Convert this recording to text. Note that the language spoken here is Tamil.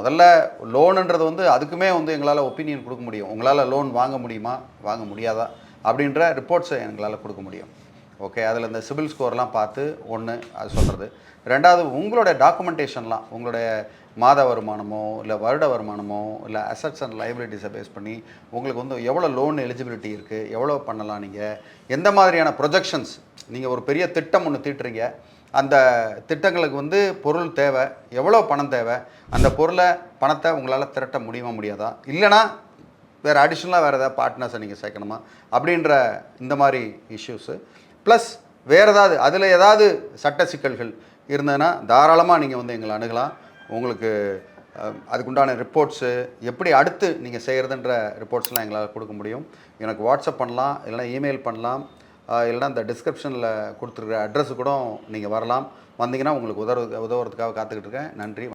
முதல்ல லோனுன்றது வந்து அதுக்குமே வந்து எங்களால் ஒப்பீனியன் கொடுக்க முடியும். உங்களால் லோன் வாங்க முடியுமா, வாங்க முடியாதா அப்படின்ற ரிப்போர்ட்ஸை எங்களால் கொடுக்க முடியும். ஓகே, அதில் இந்த சிபில் ஸ்கோர்லாம் பார்த்து ஒன்று அது சொல்கிறது. ரெண்டாவது உங்களுடைய டாக்குமெண்டேஷன்லாம், உங்களுடைய மாத வருமானமோ இல்லை வருட வருமானமோ இல்லை அசட்ஸ் அண்ட் லைபிலிட்டிஸை பேஸ் பண்ணி உங்களுக்கு வந்து எவ்வளோ லோன் எலிஜிபிலிட்டி இருக்குது, எவ்வளோ பண்ணலாம், நீங்கள் எந்த மாதிரியான ப்ரொஜெக்ஷன்ஸ், நீங்கள் ஒரு பெரிய திட்டம் ஒன்று தீட்டுறீங்க, அந்த திட்டங்களுக்கு வந்து பொருள் தேவை, எவ்வளோ பணம் தேவை, அந்த பணத்தை உங்களால் திரட்ட முடியுமா முடியாதா, இல்லைனா வேறு அடிஷ்னலாக வேறு ஏதாவது பார்ட்னர்ஸை நீங்கள் சேர்க்கணுமா அப்படின்ற இந்த மாதிரி இஷ்யூஸு. ப்ளஸ் வேறு ஏதாவது அதில் ஏதாவது சட்ட சிக்கல்கள் இருந்ததுன்னா தாராளமாக நீங்கள் வந்து எங்களை அணுகலாம். உங்களுக்கு அதுக்குண்டான ரிப்போர்ட்ஸு எப்படி அடுத்து நீங்கள் செய்கிறதுன்ற ரிப்போர்ட்ஸ்லாம் எங்களால் கொடுக்க முடியும். எனக்கு வாட்ஸ்அப் பண்ணலாம், இல்லைனா இமெயில் பண்ணலாம், இல்லைனா இந்த டிஸ்கிரிப்ஷனில் கொடுத்துருக்குற அட்ரஸு கூட நீங்கள் வரலாம். வந்தீங்கன்னா உங்களுக்கு உதவுறதுக்காக காத்துக்கிட்டு இருக்கேன். நன்றி.